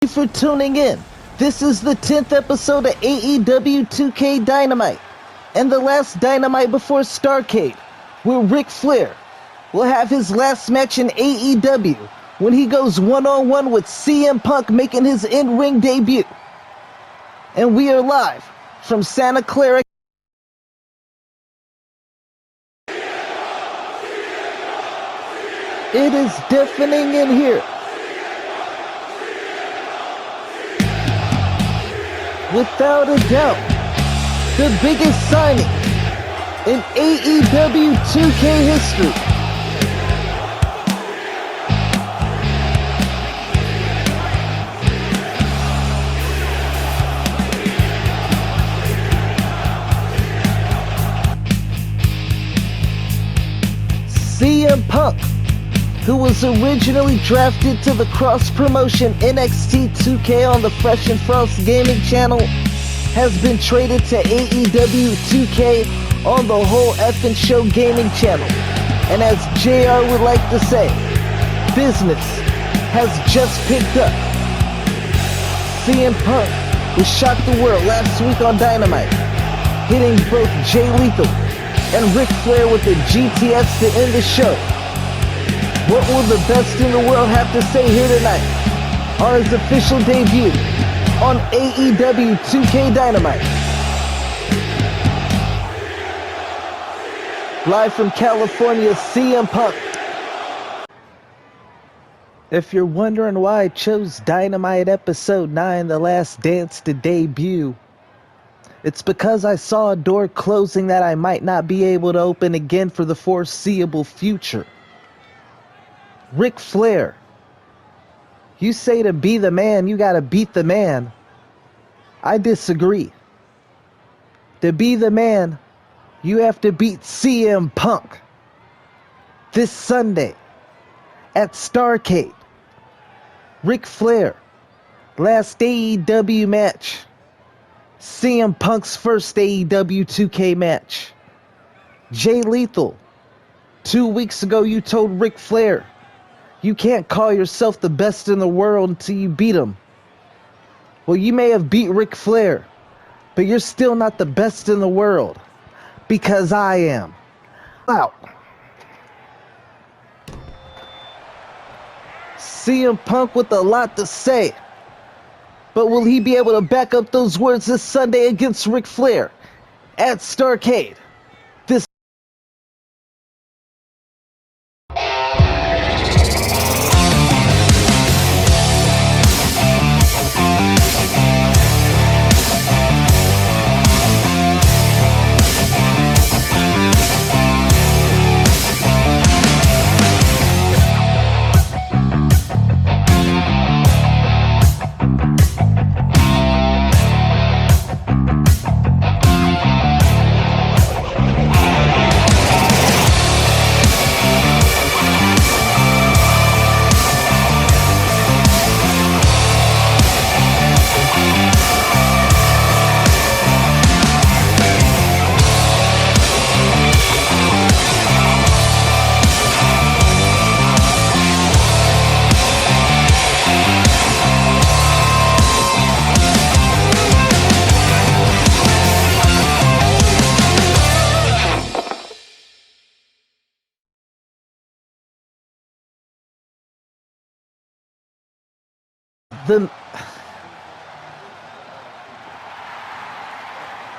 Thank you for tuning in. This is the 10th episode of AEW 2K Dynamite, and the last Dynamite before Starrcade, where Ric Flair will have his last match in AEW when he goes one-on-one with CM Punk making his in-ring debut. And we are live from Santa Clara. It is deafening in here. Without a doubt, the biggest signing in AEW 2K history. CM Punk, who was originally drafted to the cross-promotion NXT 2K on the Fresh and Frost Gaming channel, has been traded to AEW 2K on the Whole Effin' Show Gaming channel. And as JR would like to say, business has just picked up. CM Punk was shocked the world last week on Dynamite, hitting both Jay Lethal and Ric Flair with the GTS to end the show. What will the best in the world have to say here tonight on his official debut on AEW 2K Dynamite? Live from California, CM Punk. If you're wondering why I chose Dynamite Episode 9, The Last Dance, to debut, it's because I saw a door closing that I might not be able to open again for the foreseeable future. Ric Flair, you say to be the man, you gotta beat the man. I disagree. To be the man, you have to beat CM Punk. This Sunday at Starrcade, Ric Flair, last AEW match. CM Punk's first AEW 2K match. Jay Lethal, 2 weeks ago you told Ric Flair, you can't call yourself the best in the world until you beat him. Well, you may have beat Ric Flair, but you're still not the best in the world, because I am. Out. CM Punk with a lot to say, but will he be able to back up those words this Sunday against Ric Flair at Starrcade? This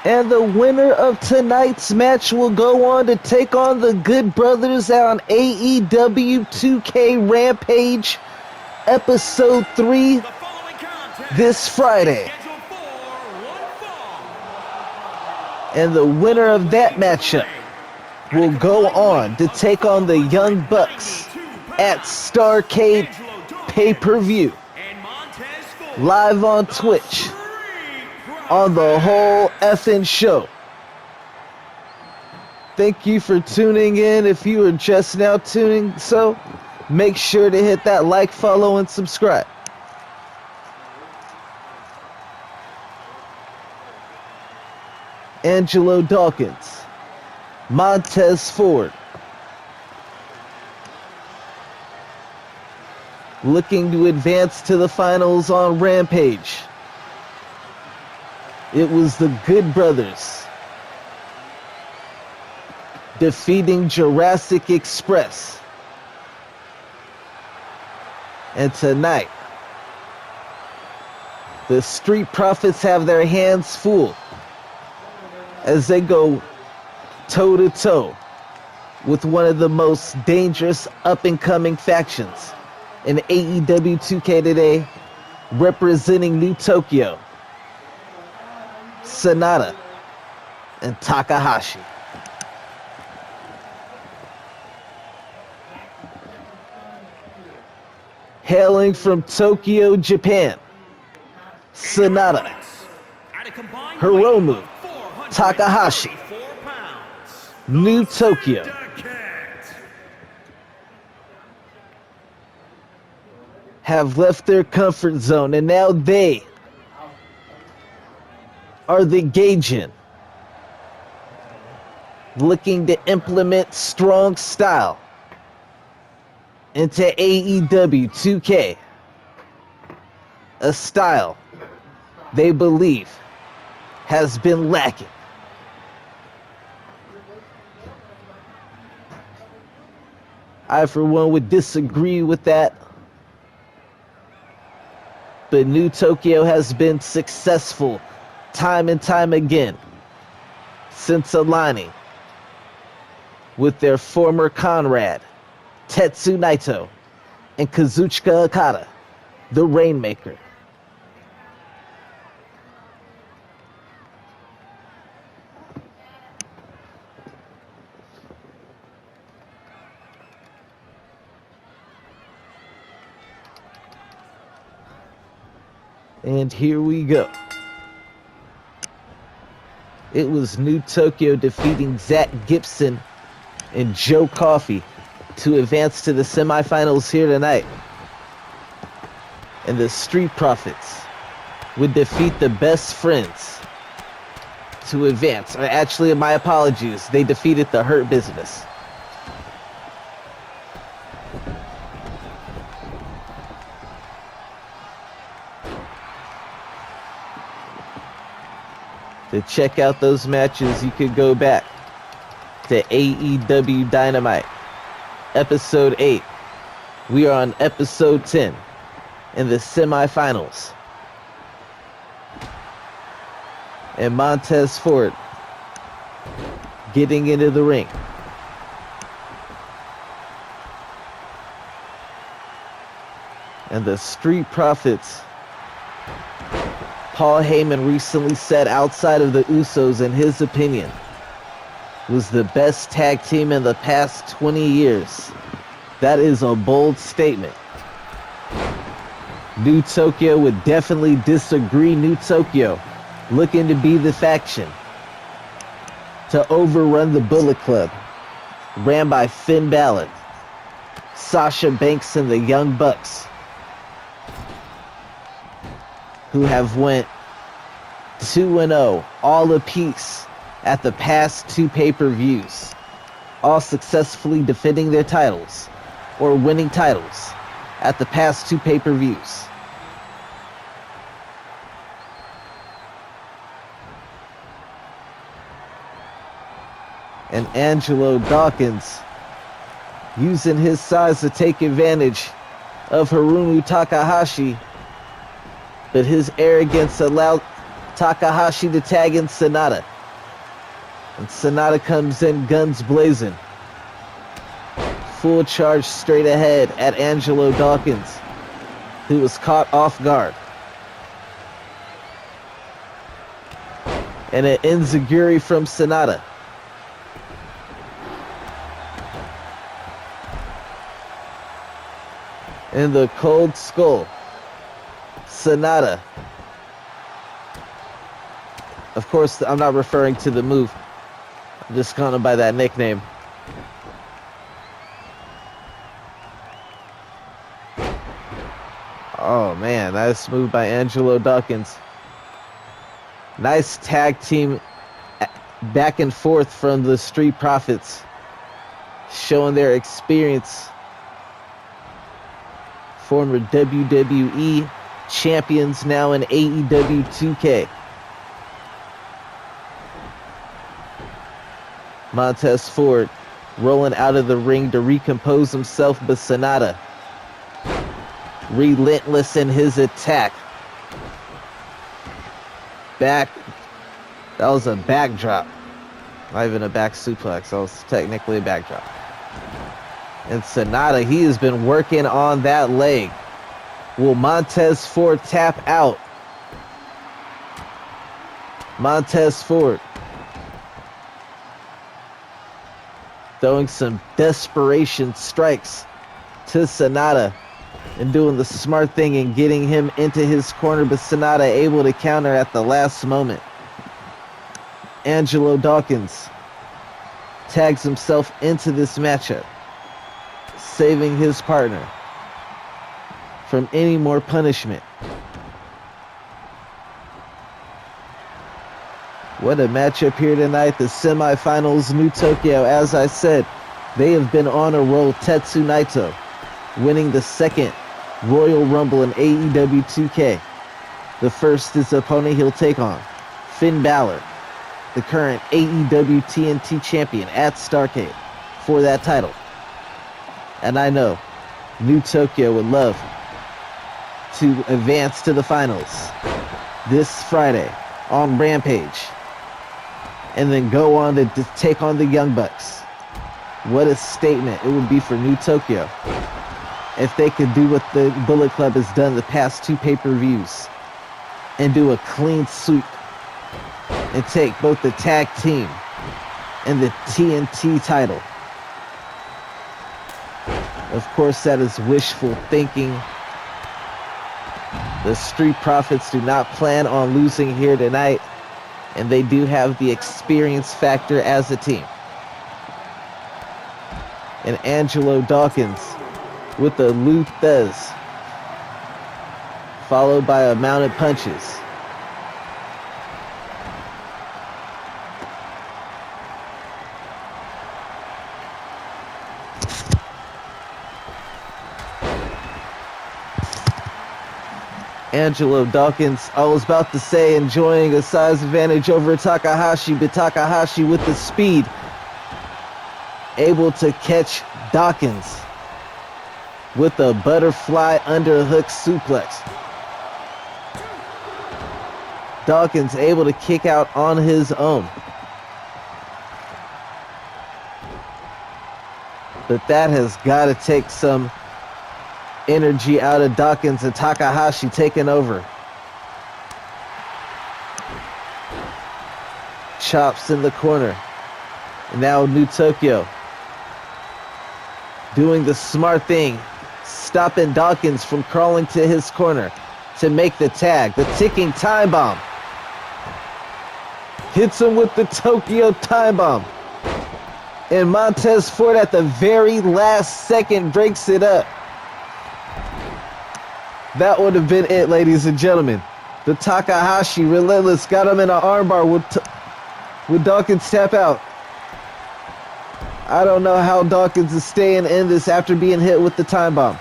And the winner of tonight's match will go on to take on the Good Brothers on AEW 2K Rampage Episode 3 this Friday. And the winner of that matchup will go on to take on the Young Bucks at Starrcade Pay-Per-View. Live on Twitch on the Whole Effin' Show. Thank you for tuning in. If you are just now tuning, so make sure to hit that like, follow, and subscribe. Angelo Dawkins, Montez Ford, looking to advance to the finals on Rampage. It was the Good Brothers defeating Jurassic Express. And tonight, the Street Profits have their hands full as they go toe-to-toe with one of the most dangerous up-and-coming factions in AEW 2K today, representing New Tokyo, Sanada and Takahashi. Hailing from Tokyo, Japan, Sanada, Hiromu Takahashi, New Tokyo. Have left their comfort zone, and now they are the Gaijin, looking to implement strong style into AEW 2K, a style they believe has been lacking. I, for one, would disagree with that. But New Tokyo has been successful time and time again since aligning with their former comrade, Tetsu Naito, and Kazuchika Okada, the Rainmaker. And here we go. It was New Tokyo defeating Zach Gibson and Joe Coffey to advance to the semifinals here tonight. And the Street Profits would defeat the Best Friends to advance. Or actually, my apologies, they defeated the Hurt Business. To check out those matches, you could go back to AEW DYNAMITE, Episode 8. We are on Episode 10 in the semifinals. And Montez Ford getting into the ring. And the Street Profits, Paul Heyman recently said outside of the Usos, in his opinion, was the best tag team in the past 20 years. That is a bold statement. New Tokyo would definitely disagree. New Tokyo looking to be the faction to overrun the Bullet Club, ran by Finn Balor, Sasha Banks, and the Young Bucks, who have went 2-0, all apiece at the past 2 pay-per-views, all successfully defending their titles or winning titles at the past 2 pay-per-views. And Angelo Dawkins using his size to take advantage of Hiromu Takahashi, but his arrogance allowed Takahashi to tag in Sanada. And Sanada comes in guns blazing. Full charge straight ahead at Angelo Dawkins, who was caught off guard. And an enziguri from Sanada. In the cold skull, Sanada. Of course, I'm not referring to the move. I'm just calling him by that nickname. Oh man, nice move by Angelo Dawkins. Nice tag team back and forth from the Street Profits, showing their experience former WWE champions now in AEW 2K. Montez Ford rolling out of the ring to recompose himself, but Sonata relentless in his attack. That was a backdrop. Not even a back suplex. That was technically a backdrop. And Sonata, he has been working on that leg. Will Montez Ford tap out? Montez Ford throwing some desperation strikes to Sonata and doing the smart thing and getting him into his corner, but Sonata able to counter at the last moment. Angelo Dawkins tags himself into this matchup, saving his partner from any more punishment. What a matchup here tonight. The semifinals, New Tokyo. As I said, they have been on a roll. Tetsu Naito winning the second Royal Rumble in AEW 2K. The first his opponent he'll take on, Finn Balor, the current AEW TNT champion at Starrcade for that title. And I know New Tokyo would love to advance to the finals this Friday on Rampage and then go on to take on the Young Bucks. What a statement it would be for New Tokyo if they could do what the Bullet Club has done the past two pay-per-views and do a clean sweep and take both the tag team and the TNT title. Of course, that is wishful thinking. The Street Profits do not plan on losing here tonight, and they do have the experience factor as a team. And Angelo Dawkins with the Luthez, followed by a mounted punches. Angelo Dawkins, I was about to say, enjoying a size advantage over Takahashi, but Takahashi with the speed, able to catch Dawkins with a butterfly underhook suplex. Dawkins able to kick out on his own. But that has got to take some energy out of Dawkins, and Takahashi taking over. Chops in the corner. And now New Tokyo doing the smart thing, stopping Dawkins from crawling to his corner to make the tag. The ticking time bomb. Hits him with the Tokyo time bomb. And Montez Ford at the very last second breaks it up. That would have been it, ladies and gentlemen. The Takahashi relentless got him in an armbar with Dawkins tap out. I don't know how Dawkins is staying in this after being hit with the time bomb.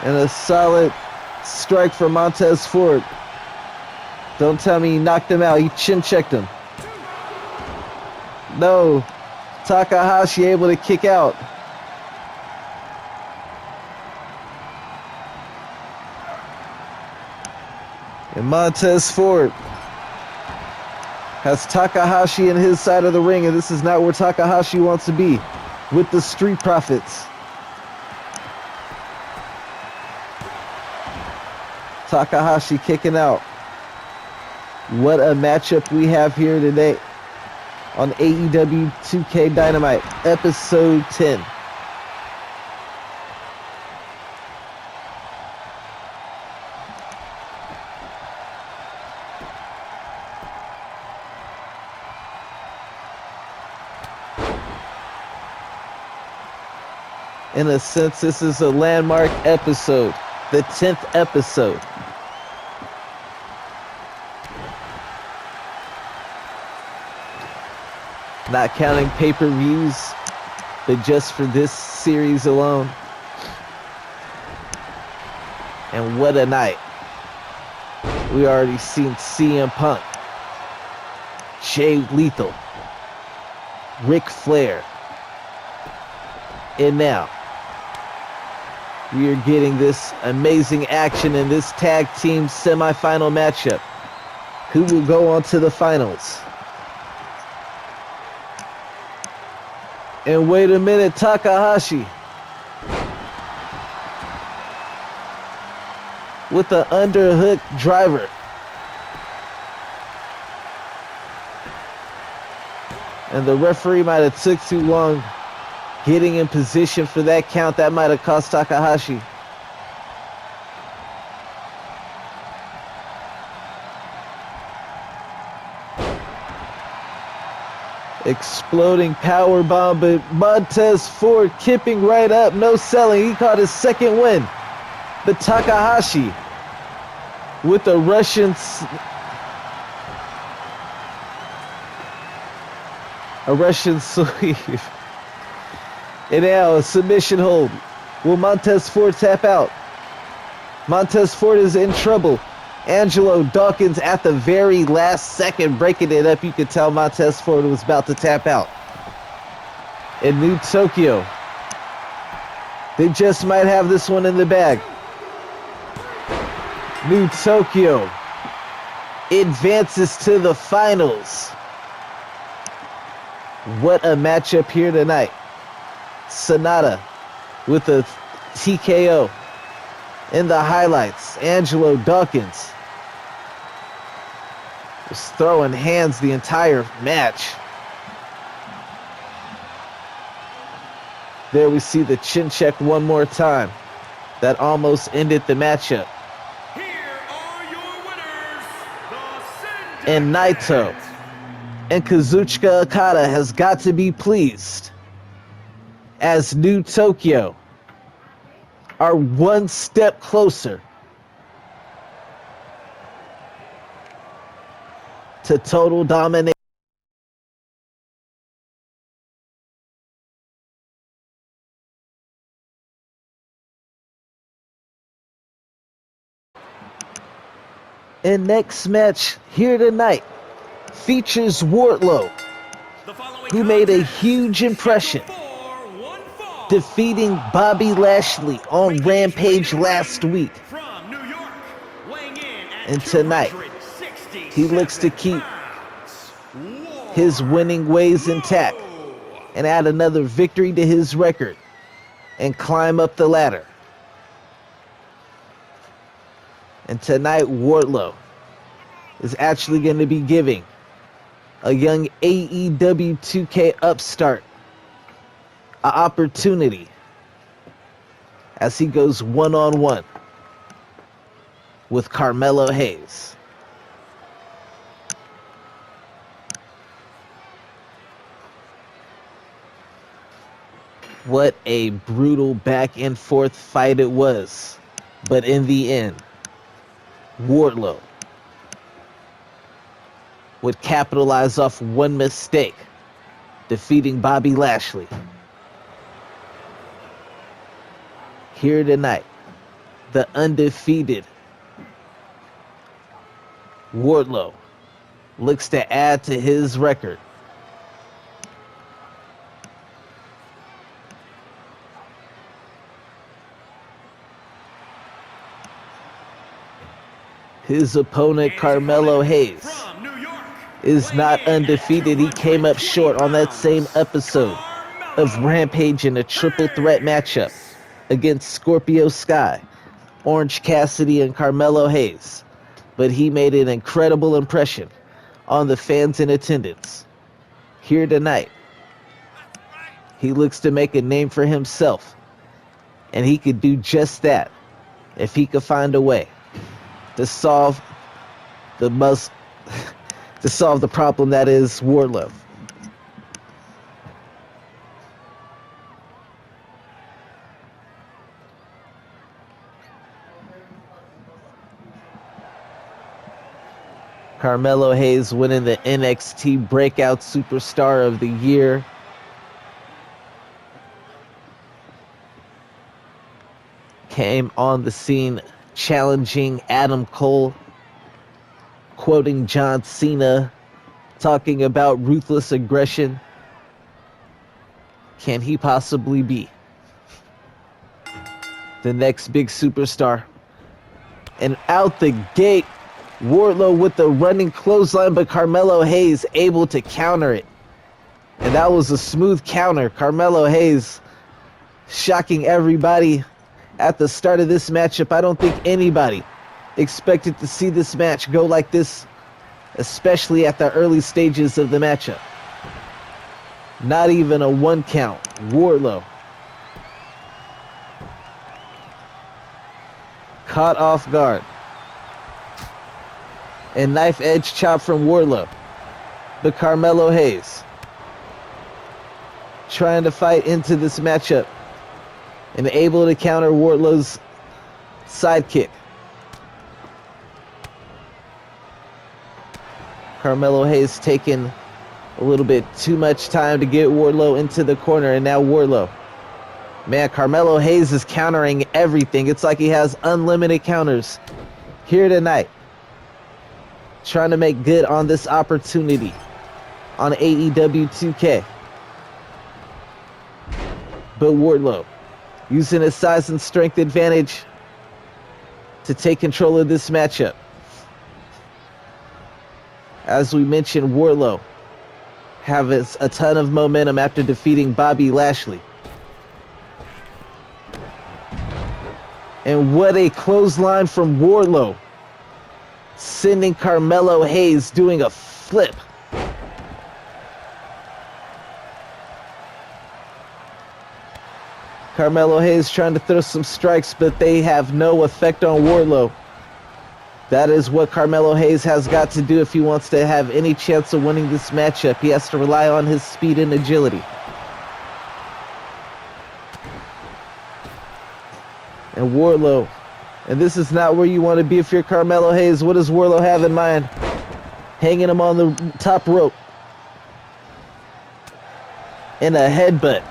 And a solid strike from Montez Ford. Don't tell me he knocked him out. He chin checked him. No. Takahashi able to kick out. And Montez Ford has Takahashi in his side of the ring, and this is not where Takahashi wants to be with the Street Profits. Takahashi kicking out. What a matchup we have here today on AEW 2K Dynamite, Episode 10. In a sense, this is a landmark episode, the 10th episode. Not counting pay-per-views, but just for this series alone. And what a night. We already seen CM Punk, Jay Lethal, Ric Flair. And now, we are getting this amazing action in this tag team semifinal matchup. Who will go on to the finals? And wait a minute, Takahashi with the underhook driver. And the referee might have took too long getting in position for that count. That might have cost Takahashi. Exploding power bomb, but Montez Ford kipping right up, no selling. He caught his second win. But Takahashi with the Russian sweep. And now a submission hold. Will Montez Ford tap out? Montez Ford is in trouble. Angelo Dawkins at the very last second breaking it up. You could tell Montez Ford was about to tap out. In New Tokyo, they just might have this one in the bag. New Tokyo advances to the finals. What a matchup here tonight. Sonata with a TKO. In the highlights, Angelo Dawkins was throwing hands the entire match. There we see the chin check one more time. That almost ended the matchup. Here are your winners, the And Naito and Kazuchika Okada has got to be pleased, as New Tokyo are one step closer to total domination. And next match here tonight features Wardlow, who made a huge impression, defeating Bobby Lashley on Rampage last week. And tonight, he looks to keep his winning ways intact and add another victory to his record and climb up the ladder. And tonight, Wardlow is actually going to be giving a young AEW 2K upstart an opportunity as he goes one-on-one with Carmelo Hayes. What a brutal back and forth fight it was. But in the end, Wardlow would capitalize off one mistake, defeating Bobby Lashley. Here tonight, the undefeated Wardlow looks to add to his record. His opponent, Carmelo Hayes, is not undefeated. He came up short on that same episode of Rampage in a triple threat matchup against Scorpio Sky, Orange Cassidy, and Carmelo Hayes. But he made an incredible impression on the fans in attendance. Here tonight, he looks to make a name for himself, and he could do just that if he could find a way to solve the problem that is Wardlow. Carmelo Hayes winning the NXT Breakout Superstar of the Year. Came on the scene challenging Adam Cole, quoting John Cena, talking about ruthless aggression. Can he possibly be the next big superstar? And out the gate, Wardlow with the running clothesline, but Carmelo Hayes able to counter it. And that was a smooth counter. Carmelo Hayes shocking everybody at the start of this matchup. I don't think anybody expected to see this match go like this, especially at the early stages of the matchup. Not even a 1 count. Wardlow caught off guard. And knife edge chop from Wardlow. But Carmelo Hayes trying to fight into this matchup and able to counter Wardlow's sidekick. Carmelo Hayes taking a little bit too much time to get Wardlow into the corner, and now Wardlow. Man, Carmelo Hayes is countering everything. It's like he has unlimited counters here tonight. Trying to make good on this opportunity on AEW 2K. But Wardlow using his size and strength advantage to take control of this matchup. As we mentioned, Wardlow has a ton of momentum after defeating Bobby Lashley. And what a clothesline from Wardlow, sending Carmelo Hayes doing a flip. Carmelo Hayes trying to throw some strikes, but they have no effect on Wardlow. That is what Carmelo Hayes has got to do if he wants to have any chance of winning this matchup. He has to rely on his speed and agility. And Wardlow, and this is not where you want to be if you're Carmelo Hayes. What does Wardlow have in mind? Hanging him on the top rope. And a headbutt.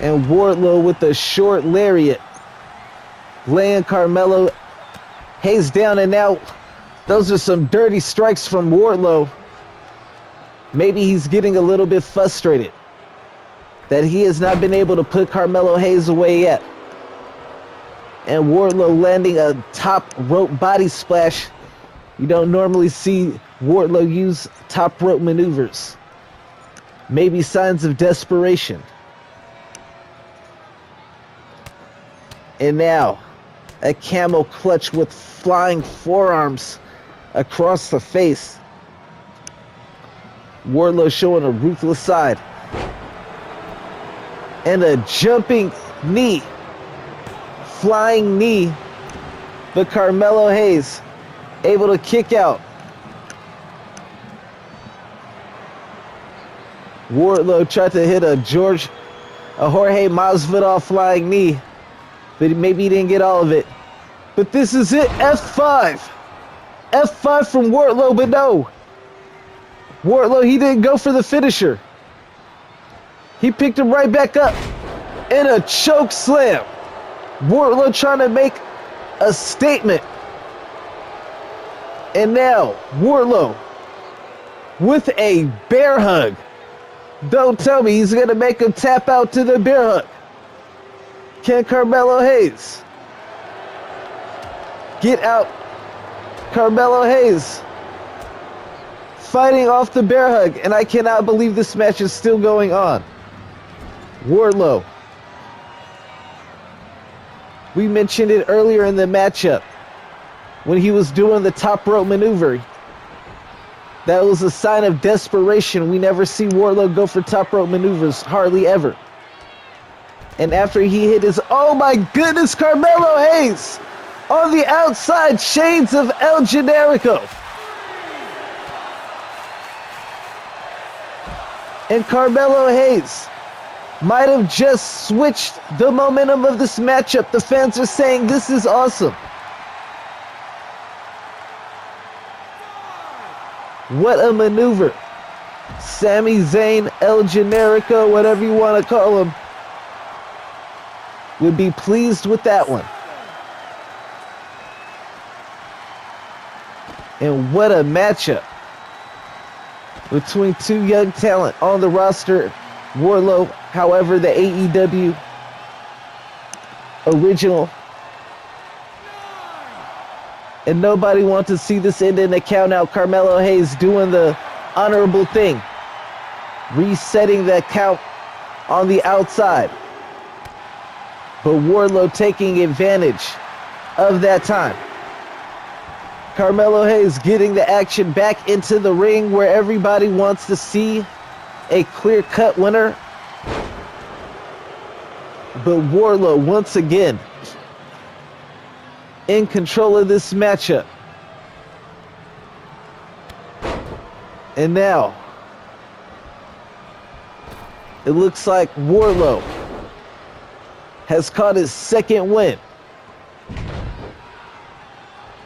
And Wardlow with the short lariat, laying Carmelo Hayes down, and now those are some dirty strikes from Wardlow. Maybe he's getting a little bit frustrated that he has not been able to put Carmelo Hayes away yet. And Wardlow landing a top rope body splash. You don't normally see Wardlow use top rope maneuvers. Maybe signs of desperation. And now, a camel clutch with flying forearms across the face. Wardlow showing a ruthless side. And a jumping knee. Flying knee. But Carmelo Hayes able to kick out. Wardlow tried to hit a Jorge Masvidal flying knee. But maybe he didn't get all of it. But this is it, F5. F5 from Wardlow, but no. Wardlow, he didn't go for the finisher. He picked him right back up. And a choke slam. Wardlow trying to make a statement. And now, Wardlow with a bear hug. Don't tell me he's going to make him tap out to the bear hug. Can Carmelo Hayes get out? Carmelo Hayes fighting off the bear hug, and I cannot believe this match is still going on. Wardlow. We mentioned it earlier in the matchup when he was doing the top rope maneuver. That was a sign of desperation. We never see Wardlow go for top rope maneuvers, hardly ever. And after he hit his, oh my goodness, Carmelo Hayes on the outside, shades of El Generico. And Carmelo Hayes might have just switched the momentum of this matchup. The fans are saying this is awesome. What a maneuver. Sami Zayn, El Generico, whatever you want to call him, would be pleased with that one. And what a matchup between two young talent on the roster. Wardlow, however, the AEW original. And nobody wants to see this end in a count out. Carmelo Hayes doing the honorable thing, resetting the count on the outside. But Wardlow taking advantage of that time. Carmelo Hayes getting the action back into the ring where everybody wants to see a clear-cut winner. But Wardlow once again in control of this matchup. And now it looks like Wardlow has caught his second win.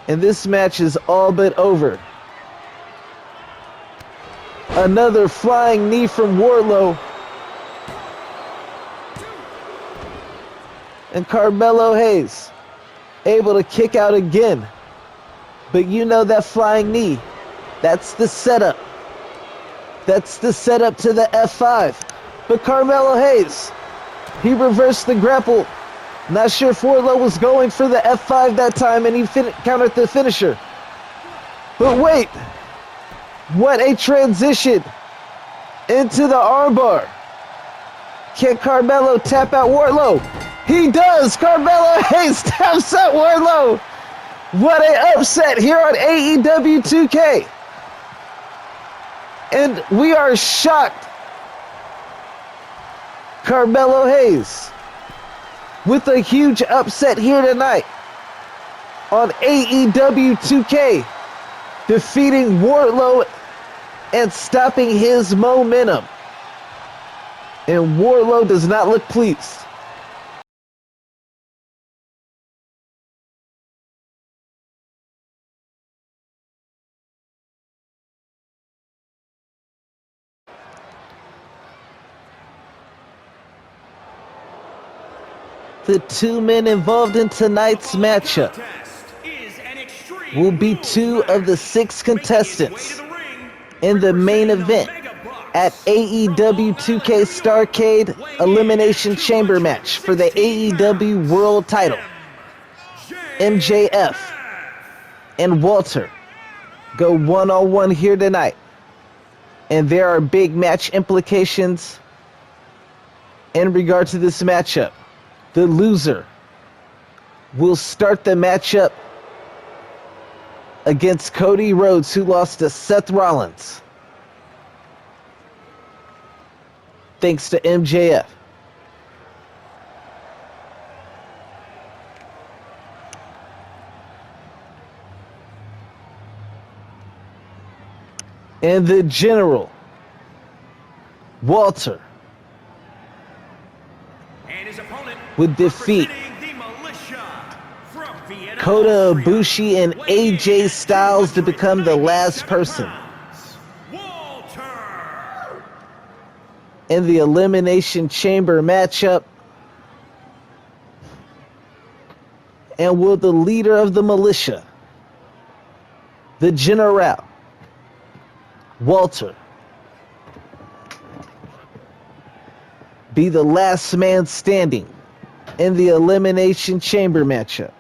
And this match is all but over. Another flying knee from Wardlow. And Carmelo Hayes able to kick out again. But you know that flying knee, that's the setup. That's the setup to the F5. But Carmelo Hayes, he reversed the grapple. Not sure if Wardlow was going for the F5 that time, and he countered the finisher. But wait, what a transition into the armbar. Can Carmelo tap out Wardlow? He does. Carmelo Hayes taps out Wardlow. What an upset here on AEW 2K. And we are shocked. Carmelo Hayes with a huge upset here tonight on AEW 2K, defeating Wardlow and stopping his momentum. And Wardlow does not look pleased. The two men involved in tonight's matchup will be two of the 6 contestants in the main event at AEW 2K Starrcade Elimination Chamber match for the AEW World Title. MJF and Walter go one-on-one here tonight. And there are big match implications in regard to this matchup. The loser will start the matchup against Cody Rhodes, who lost to Seth Rollins, thanks to MJF. And the General, Walter, would defeat Kota Ibushi and AJ Styles to become the last person in the Elimination Chamber matchup. And will the leader of the militia, the General, Walter, be the last man standing in the Elimination Chamber matchup?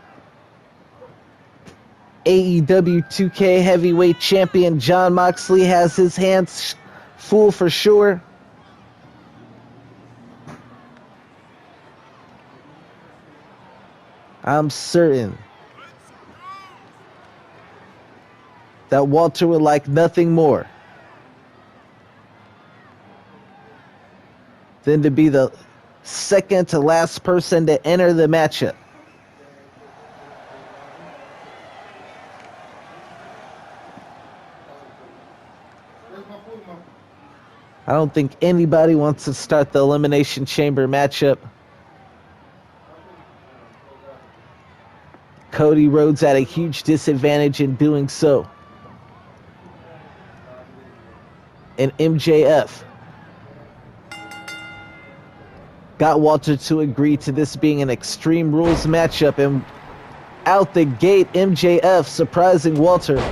AEW 2K Heavyweight Champion Jon Moxley has his hands full for sure. I'm certain that Walter would like nothing more than to be the second to last person to enter the matchup. I don't think anybody wants to start the Elimination Chamber matchup. Cody Rhodes at a huge disadvantage in doing so. And MJF got Walter to agree to this being an Extreme Rules matchup, and out the gate, MJF surprising Walter.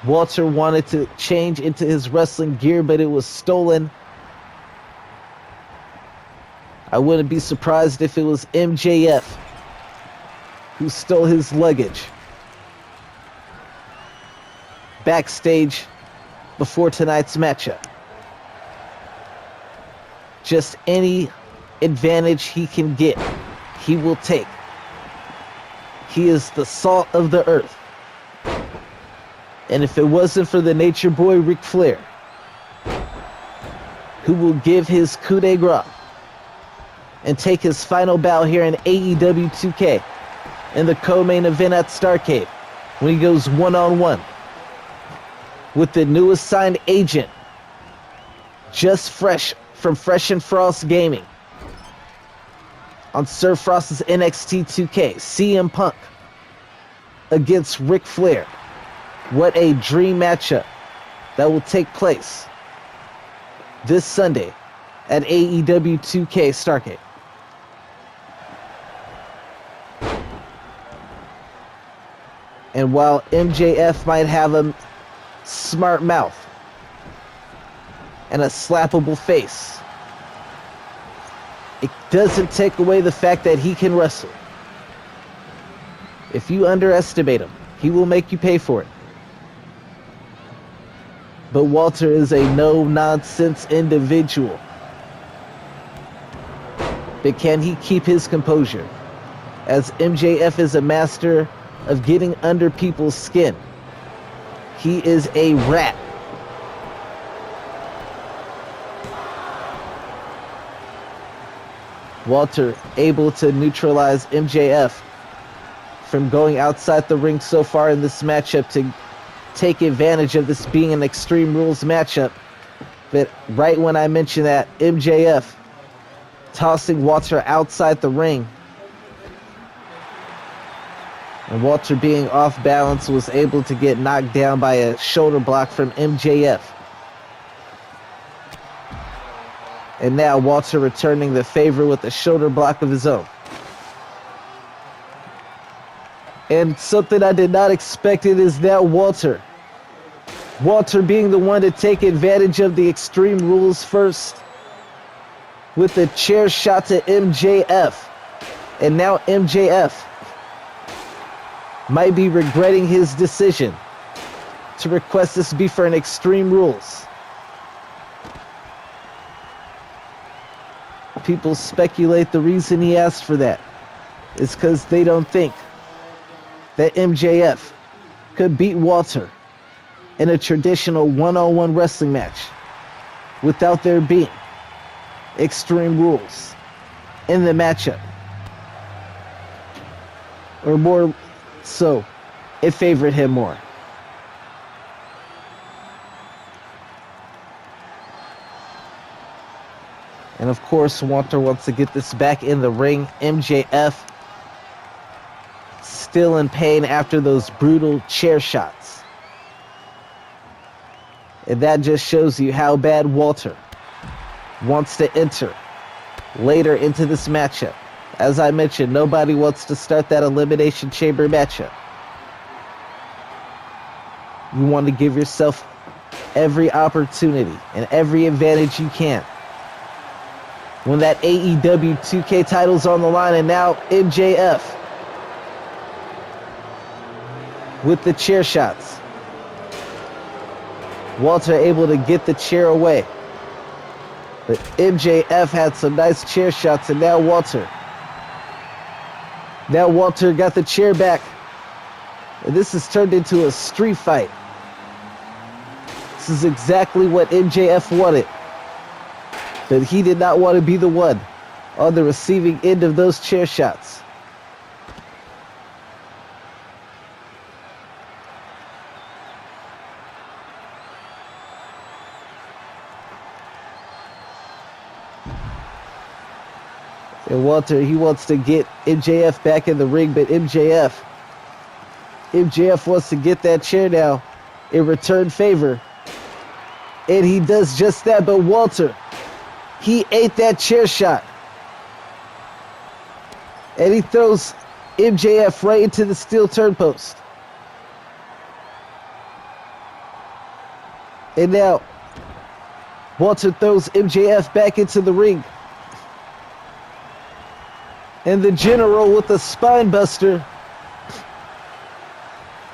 Walter wanted to change into his wrestling gear, but it was stolen. I wouldn't be surprised if it was MJF who stole his luggage. Backstage before tonight's matchup. Just any advantage he can get, he will take. He is the salt of the earth. And if it wasn't for the nature boy Ric Flair, who will give his coup de grace and take his final bow here in AEW 2K in the co-main event at Starrcade, when he goes one-on-one with the newest signed agent, just fresh from Fresh and Frost Gaming, on Sir Frost's NXT 2K, CM Punk against Ric Flair. What a dream matchup that will take place this Sunday at AEW 2K Starrcade. And while MJF might have a smart mouth and a slappable face, it doesn't take away the fact that he can wrestle. If you underestimate him, he will make you pay for it. But Walter is a no-nonsense individual. But can he keep his composure? As MJF is a master of getting under people's skin. He is a rat. Walter able to neutralize MJF from going outside the ring so far in this matchup to take advantage of this being an Extreme Rules matchup. But right when I mentioned that, MJF tossing Walter outside the ring, and Walter being off balance was able to get knocked down by a shoulder block from MJF. And now Walter returning the favor with a shoulder block of his own. And something I did not expect it is now Walter being the one to take advantage of the Extreme Rules first with the chair shot to MJF. And now MJF might be regretting his decision to request this be for an Extreme Rules. People speculate the reason he asked for that is because they don't think that MJF could beat Walter in a traditional one-on-one wrestling match without there being Extreme Rules in the matchup. Or more so, it favored him more. And of course, Walter wants to get this back in the ring. MJF still in pain after those brutal chair shots. And that just shows you how bad Walter wants to enter later into this matchup. As I mentioned, nobody wants to start that Elimination Chamber matchup. You want to give yourself every opportunity and every advantage you can. When that AEW 2K title's on the line, and now MJF with the chair shots. Walter able to get the chair away. But MJF had some nice chair shots, and now Walter got the chair back. And this has turned into a street fight. This is exactly what MJF wanted. But he did not want to be the one on the receiving end of those chair shots. And Walter, he wants to get MJF back in the ring, but MJF wants to get that chair now in return favor. And he does just that, but Walter, he ate that chair shot. And he throws MJF right into the steel turnpost. And now, Walter throws MJF back into the ring. And the General with the spine buster.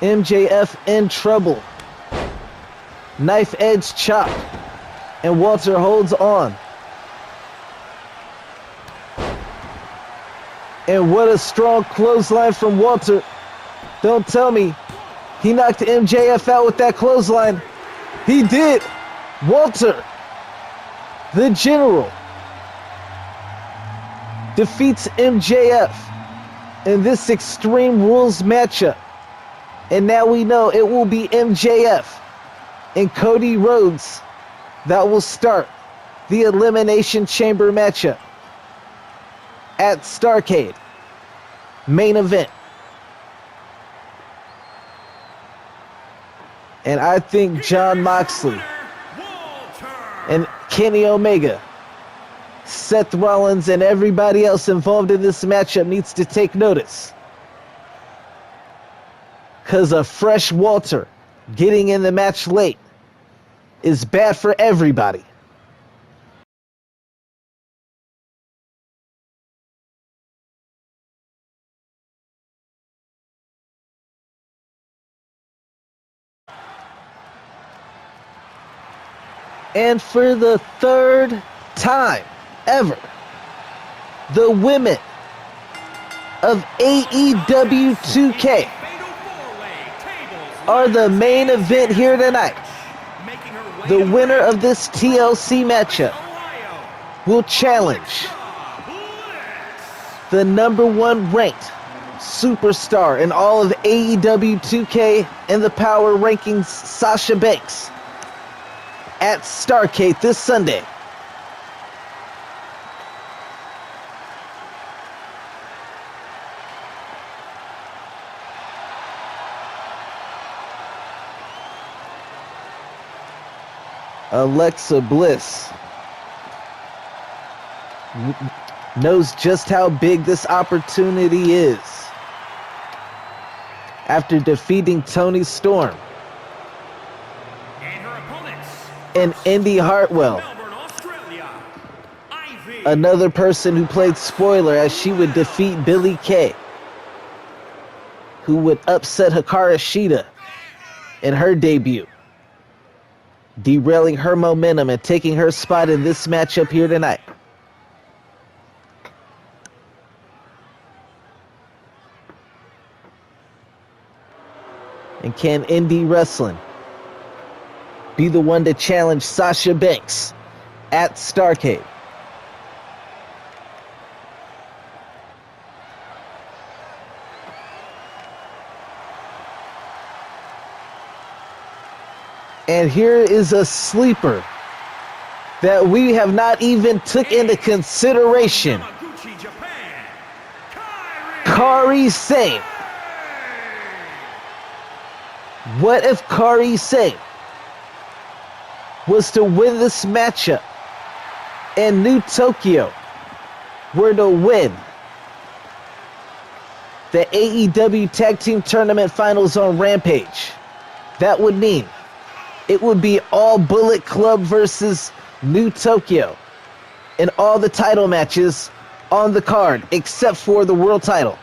MJF in trouble. Knife edge chop. And Walter holds on. And what a strong clothesline from Walter. Don't tell me he knocked MJF out with that clothesline. He did. Walter, the General, defeats MJF in this Extreme Rules matchup. And now we know it will be MJF and Cody Rhodes that will start the Elimination Chamber matchup at Starrcade. Main event. And I think Jon Moxley and Kenny Omega, Seth Rollins, and everybody else involved in this matchup needs to take notice. Because a fresh Walter getting in the match late is bad for everybody. And for the third time ever, the women of AEW 2K are the main event here tonight. The winner of this TLC matchup will challenge the #1 ranked superstar in all of AEW 2K and the Power Rankings, Sasha Banks, at Starrcade this Sunday. Alexa Bliss knows just how big this opportunity is. After defeating Toni Storm and Indy Hartwell, another person who played spoiler, as she would defeat Billie Kay, who would upset Hikaru Shida in her debut, derailing her momentum and taking her spot in this matchup here tonight. And can Indie Wrestling be the one to challenge Sasha Banks at Starrcade? And here is a sleeper that we have not even took into consideration. Kairi Sane. What if Kairi Sane was to win this matchup and New Tokyo were to win the AEW Tag Team Tournament Finals on Rampage? That would mean it would be all Bullet Club versus New Tokyo in all the title matches on the card except for the world title.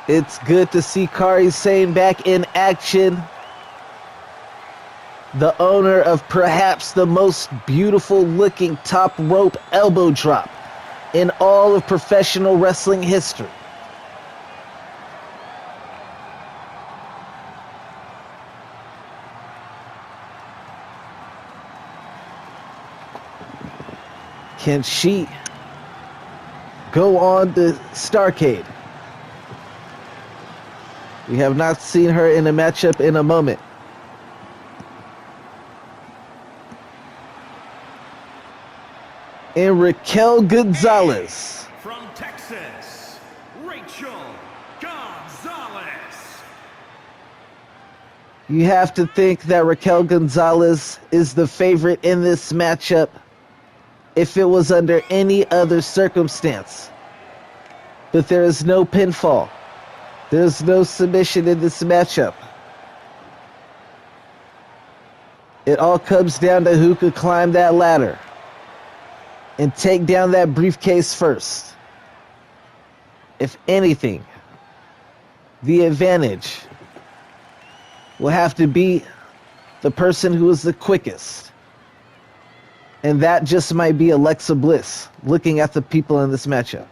It's good to see Kairi Sane back in action. The owner of perhaps the most beautiful looking top rope elbow drop in all of professional wrestling history. Can she go on the Starrcade. We have not seen her in a matchup in a moment. And Raquel Gonzalez. From Texas, Rachel Gonzalez. You have to think that Raquel Gonzalez is the favorite in this matchup if it was under any other circumstance. But there is no pinfall. There's no submission in this matchup. It all comes down to who could climb that ladder and take down that briefcase first. If anything, the advantage will have to be the person who is the quickest. And that just might be Alexa Bliss, looking at the people in this matchup.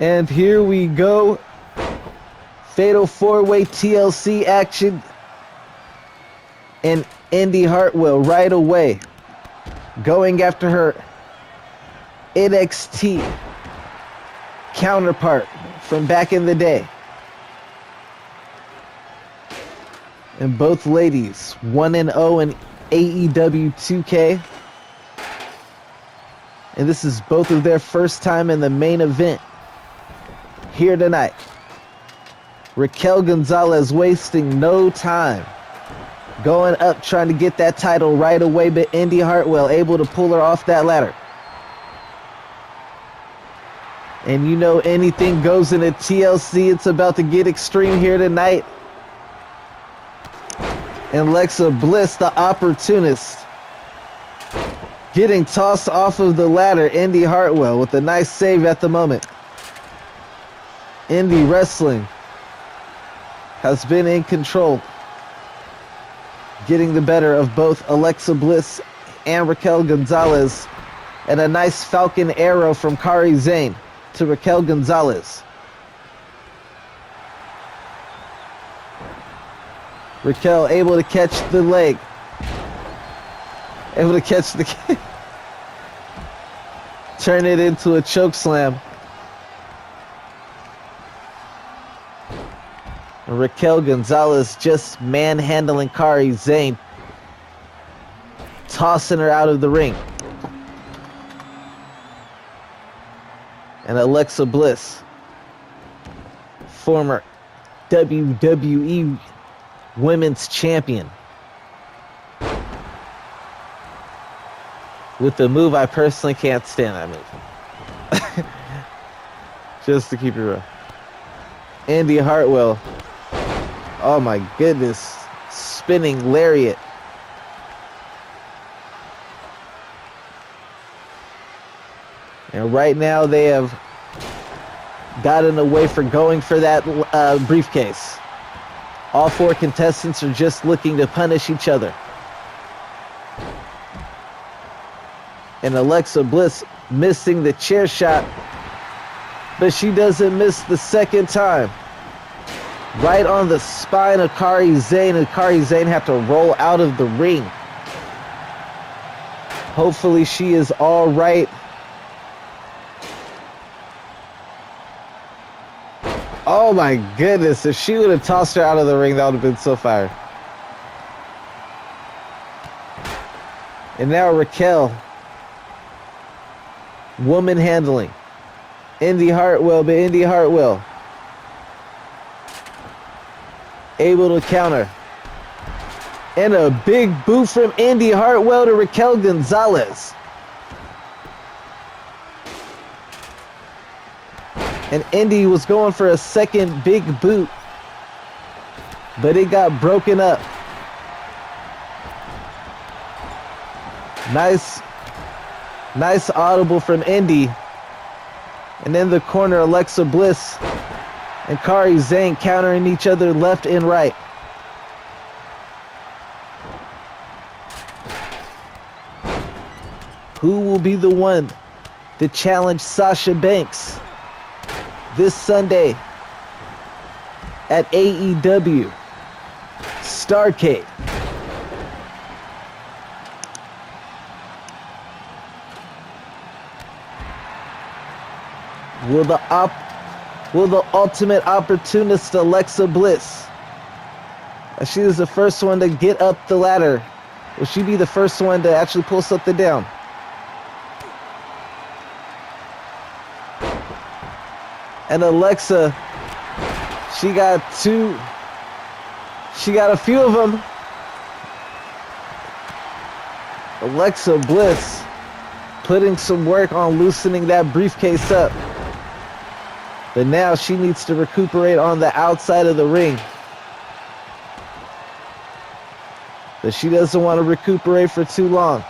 And here we go. Fatal 4-way TLC action. And Indy Hartwell right away going after her NXT counterpart from back in the day. And both ladies 1-0 in AEW 2K. And this is both of their first time in the main event here tonight. Raquel Gonzalez wasting no time, going up trying to get that title right away, but Indy Hartwell able to pull her off that ladder. And you know anything goes in a TLC, it's about to get extreme here tonight. And Alexa Bliss, the opportunist, getting tossed off of the ladder. Indy Hartwell with a nice save at the moment. Indie Wrestling has been in control, getting the better of both Alexa Bliss and Raquel Gonzalez. And a nice Falcon arrow from Kairi Sane to Raquel Gonzalez. Raquel able to catch the leg. Able to catch the turn it into a choke slam. Raquel Gonzalez just manhandling Kairi Sane, tossing her out of the ring. And Alexa Bliss, former WWE Women's Champion, with the move I personally can't stand that move. Just to keep it real. Indy Hartwell. Oh my goodness. Spinning lariat. And right now they have gotten away from going for that briefcase. All four contestants are just looking to punish each other. And Alexa Bliss missing the chair shot, but she doesn't miss the second time. Right on the spine of Kairi Sane, and Kairi Sane have to roll out of the ring. Hopefully she is all right. Oh my goodness, if she would have tossed her out of the ring, that would have been so fire. And now Raquel, woman handling. Indy Hartwell, but Indy Hartwell able to counter. And a big boot from Indy Hartwell to Raquel Gonzalez. And Indy was going for a second big boot, but it got broken up. Nice audible from Indy. And in the corner, Alexa Bliss and Kairi Sane countering each other left and right. Who will be the one to challenge Sasha Banks this Sunday at AEW Starrcade? Will the ultimate opportunist Alexa Bliss, as she is the first one to get up the ladder, will she be the first one to actually pull something down? And Alexa, she got a few of them. Alexa Bliss putting some work on loosening that briefcase up. But now she needs to recuperate on the outside of the ring. But she doesn't want to recuperate for too long.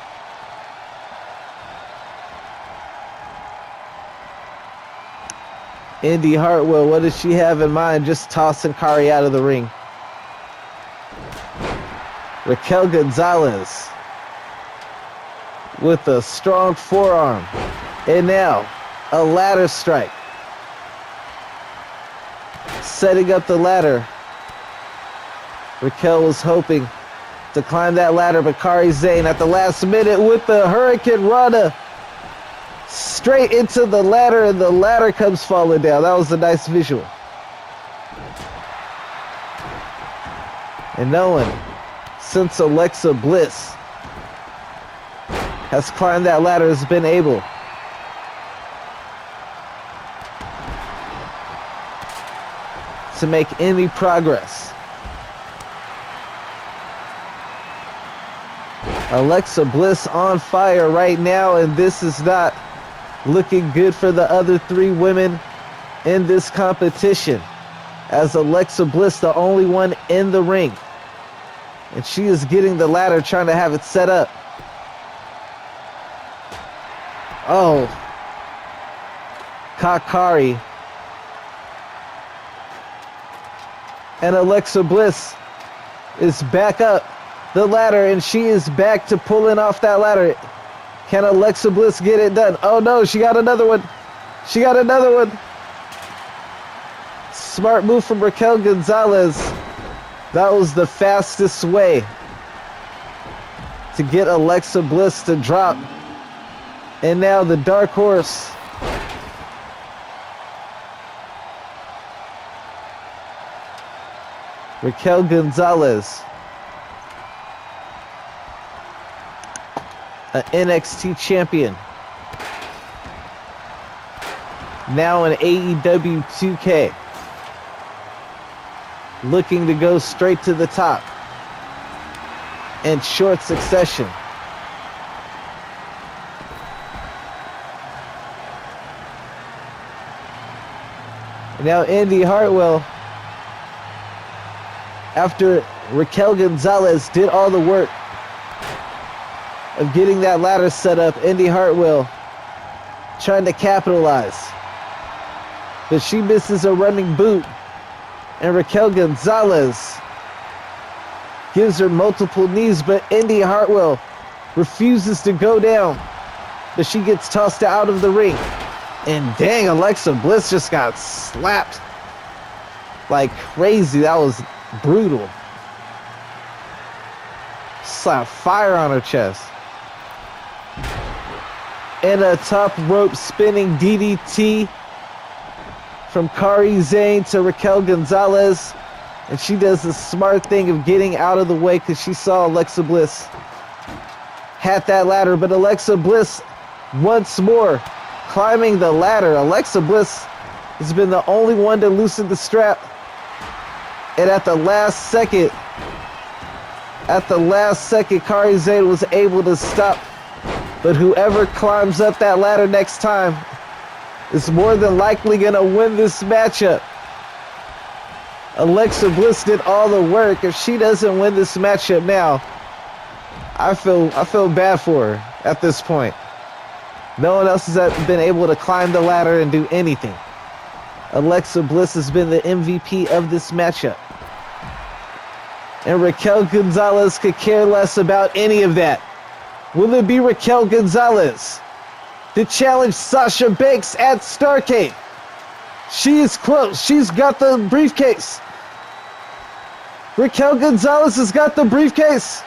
Indy Hartwell, what does she have in mind? Just tossing Kari out of the ring. Raquel Gonzalez with a strong forearm. And now, a ladder strike. Setting up the ladder. Raquel was hoping to climb that ladder, but Kari Zane at the last minute with the Hurricane Rana straight into the ladder, and the ladder comes falling down. That was a nice visual. And no one since Alexa Bliss has climbed that ladder has been able to make any progress. Alexa Bliss on fire right now, and this is not looking good for the other three women in this competition, as Alexa Bliss the only one in the ring, and she is getting the ladder, trying to have it set up. Oh, Kari and Alexa Bliss is back up the ladder, and she is back to pulling off that ladder. Can Alexa Bliss get it done? Oh no, she got another one. She got another one. Smart move from Raquel Gonzalez. That was the fastest way to get Alexa Bliss to drop. And now the dark horse. Raquel Gonzalez, an NXT champion, now in AEW 2K, looking to go straight to the top in short succession. And now Indy Hartwell, after Raquel Gonzalez did all the work of getting that ladder set up, Indy Hartwell trying to capitalize. But she misses a running boot, and Raquel Gonzalez gives her multiple knees, but Indy Hartwell refuses to go down. But she gets tossed out of the ring. And dang, Alexa Bliss just got slapped like crazy. That was brutal. Slapped fire on her chest. And a top rope spinning DDT from Kari Zane to Raquel Gonzalez. And she does the smart thing of getting out of the way because she saw Alexa Bliss had that ladder. But Alexa Bliss once more climbing the ladder. Alexa Bliss has been the only one to loosen the strap. And at the last second, Kari Zane was able to stop. But whoever climbs up that ladder next time is more than likely going to win this matchup. Alexa Bliss did all the work. If she doesn't win this matchup now, I feel bad for her at this point. No one else has been able to climb the ladder and do anything. Alexa Bliss has been the MVP of this matchup. And Raquel Gonzalez could care less about any of that. Will it be Raquel Gonzalez to challenge Sasha Banks at Starrcade? She is close. She's got the briefcase. Raquel Gonzalez has got the briefcase.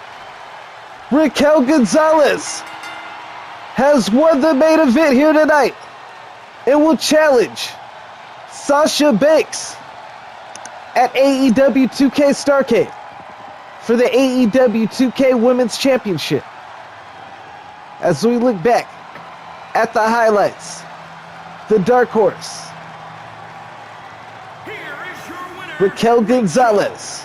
Raquel Gonzalez has won the main event here tonight. and will challenge Sasha Banks at AEW 2K Starrcade for the AEW 2K Women's Championship. As we look back at the highlights, the Dark Horse, Here is your winner, Raquel Gonzalez,